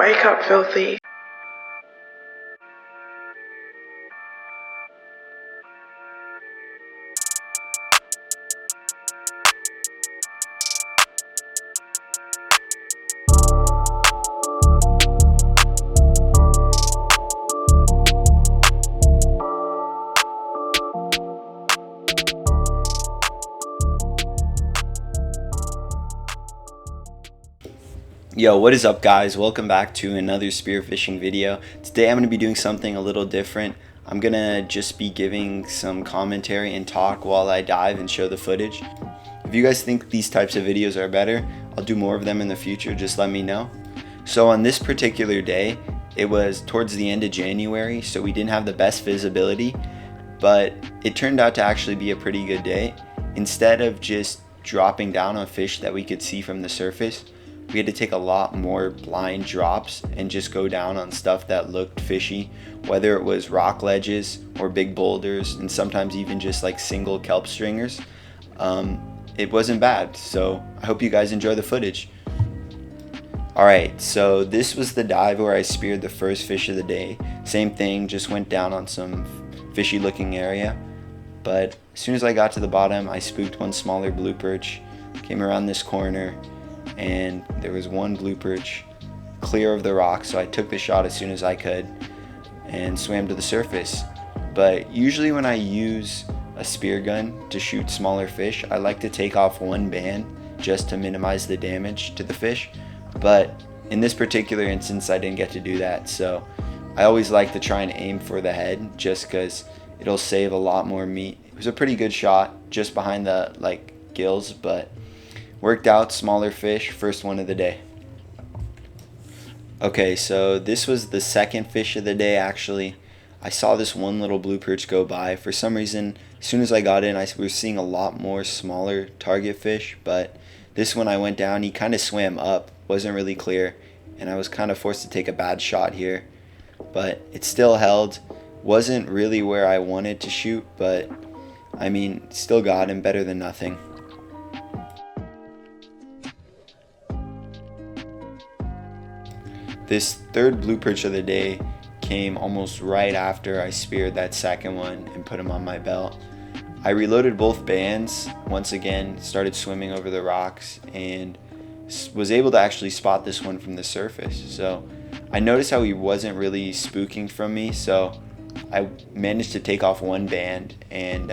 Wake up, filthy. Yo, what is up guys? Welcome back to another spearfishing video. Today I'm going to be doing something a little different. I'm going to just be giving some commentary and talk while I dive and show the footage. If you guys think these types of videos are better, I'll do more of them in the future, just let me know. So on this particular day, it was towards the end of January, so we didn't have the best visibility, but it turned out to actually be a pretty good day. Instead of just dropping down on fish that we could see from the surface, we had to take a lot more blind drops and just go down on stuff that looked fishy, whether it was rock ledges or big boulders and sometimes even just like single kelp stringers. It wasn't bad, so I hope you guys enjoy the footage. Alright, so this was the dive where I speared the first fish of the day. Same thing, just went down on some fishy looking area, but as soon as I got to the bottom, I spooked one smaller blue perch, came around this corner, and there was one blue perch clear of the rock, so I took the shot as soon as I could and swam to the surface. But usually when I use a spear gun to shoot smaller fish, I like to take off one band just to minimize the damage to the fish, but in this particular instance I didn't get to do that, so I always like to try and aim for the head just because it'll save a lot more meat. It was a pretty good shot just behind the gills, but worked out, smaller fish, first one of the day. Okay, so this was the second fish of the day actually. I saw this one little blue perch go by. For some reason, as soon as I got in, I was seeing a lot more smaller target fish, but this one I went down, he kind of swam up, wasn't really clear, and I was kind of forced to take a bad shot here. But it still held, wasn't really where I wanted to shoot, but I mean, still got him, better than nothing. This third blue perch of the day came almost right after I speared that second one and put him on my belt. I reloaded both bands once again, started swimming over the rocks, and was able to actually spot this one from the surface. So I noticed how he wasn't really spooking from me, so I managed to take off one band and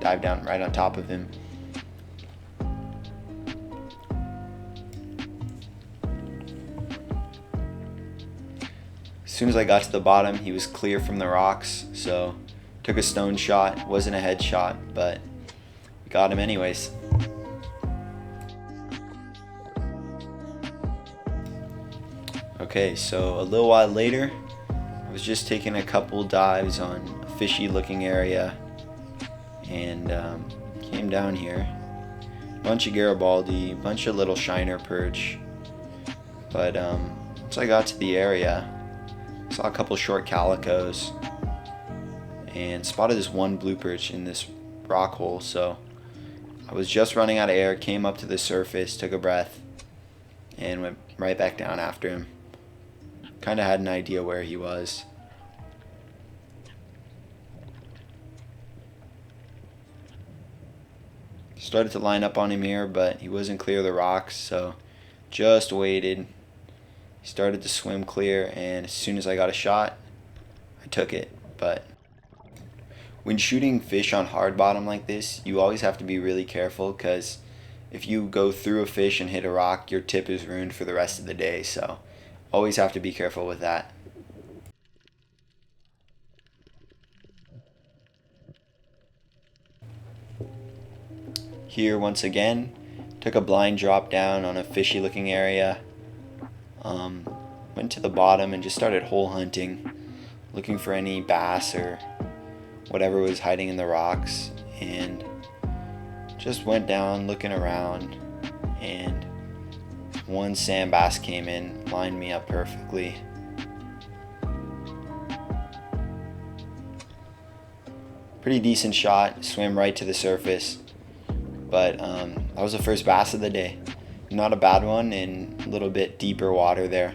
dive down right on top of him. As soon as I got to the bottom, he was clear from the rocks, so took a stone shot. Wasn't a headshot, but got him anyways. Okay, so a little while later, I was just taking a couple dives on a fishy looking area and came down here. Bunch of Garibaldi, bunch of little shiner perch, but once I got to the area, saw a couple short calicos and spotted this one blue perch in this rock hole. So I was just running out of air, came up to the surface, took a breath, and went right back down after him. Kind of had an idea where he was. Started to line up on him here, but he wasn't clear of the rocks, so just waited. He started to swim clear, and as soon as I got a shot, I took it. But when shooting fish on hard bottom like this, you always have to be really careful, because if you go through a fish and hit a rock, your tip is ruined for the rest of the day, so always have to be careful with that. Here once again, took a blind drop down on a fishy looking area. Went to the bottom and just started hole hunting, looking for any bass or whatever was hiding in the rocks, and just went down looking around, and one sand bass came in, lined me up perfectly. Pretty decent shot, swam right to the surface, but that was the first bass of the day. Not a bad one, in a little bit deeper water there.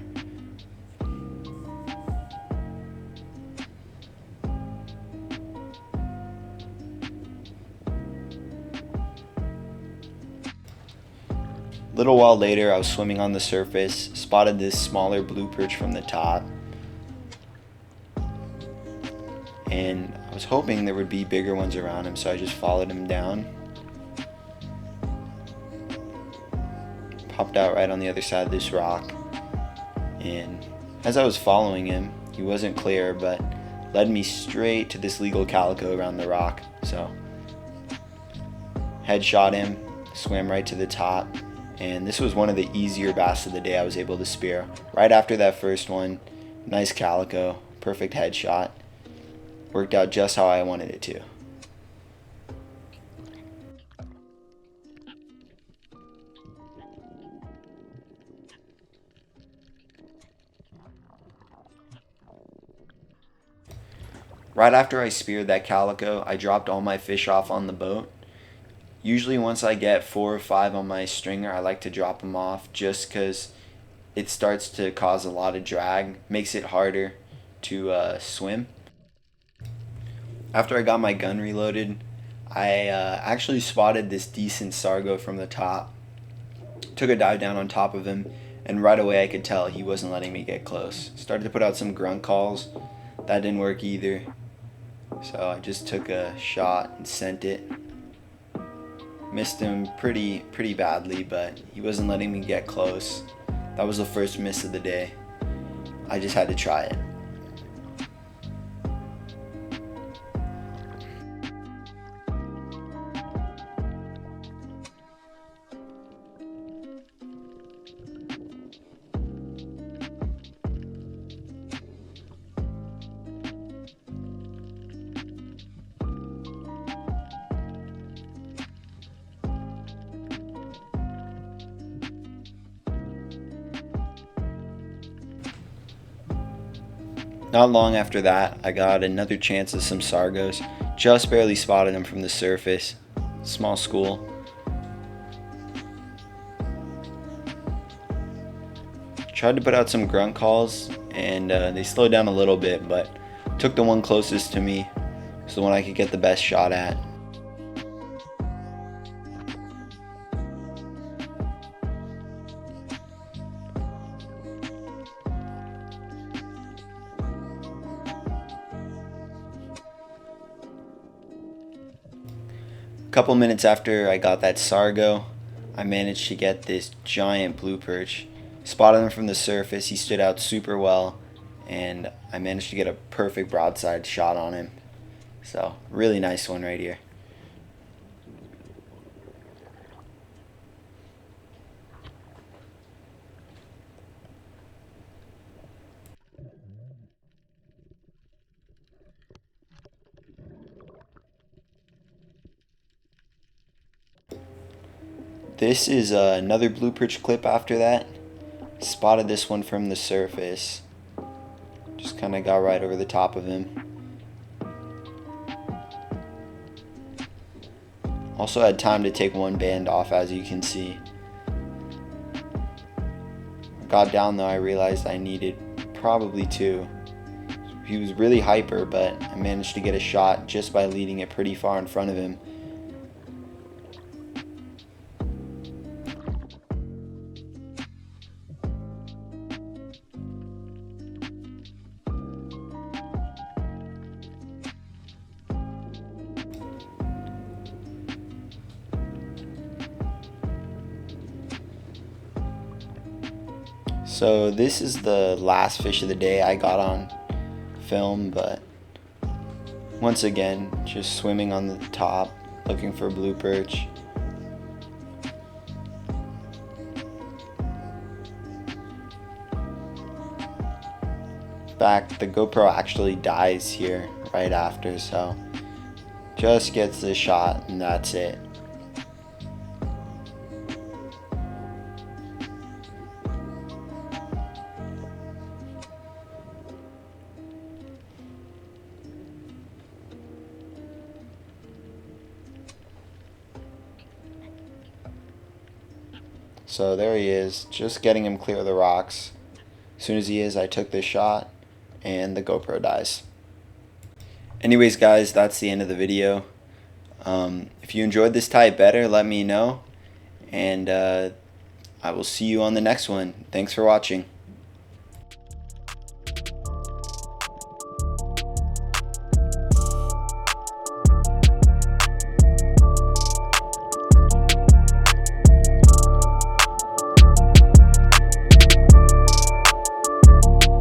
little while later, I was swimming on the surface, spotted this smaller blue perch from the top, and I was hoping there would be bigger ones around him, so I just followed him down. Popped out right on the other side of this rock, and as I was following him, he wasn't clear, but led me straight to this legal calico around the rock. So headshot him, swam right to the top, and this was one of the easier bass of the day I was able to spear. Right after that first one, nice calico, perfect headshot. Worked out just how I wanted it to. Right after I speared that calico, I dropped all my fish off on the boat. Usually once I get 4 or 5 on my stringer, I like to drop them off just because it starts to cause a lot of drag, makes it harder to swim. After I got my gun reloaded, I actually spotted this decent Sargo from the top. Took a dive down on top of him, and right away I could tell he wasn't letting me get close. Started to put out some grunt calls. That didn't work either. So I just took a shot and sent it. Missed him pretty badly, but he wasn't letting me get close. That was the first miss of the day. I just had to try it. Not long after that, I got another chance at some Sargos. Just barely spotted them from the surface. Small school. Tried to put out some grunt calls, and they slowed down a little bit, but took the one closest to me. It's the one I could get the best shot at. A couple minutes after I got that Sargo, I managed to get this giant blue perch. Spotted him from the surface, he stood out super well, and I managed to get a perfect broadside shot on him. So, really nice one right here. This is another blue perch clip after that. Spotted this one from the surface. Just kind of got right over the top of him. Also had time to take one band off, as you can see. Got down though, I realized I needed probably 2. He was really hyper, but I managed to get a shot just by leading it pretty far in front of him. So this is the last fish of the day I got on film, but once again, just swimming on the top, looking for blue perch. In fact, the GoPro actually dies here right after, so just gets the shot and that's it. So there he is, just getting him clear of the rocks. As soon as he is, I took this shot, and the GoPro dies. Anyways guys, that's the end of the video. If you enjoyed this type better, let me know. And I will see you on the next one. Thanks for watching.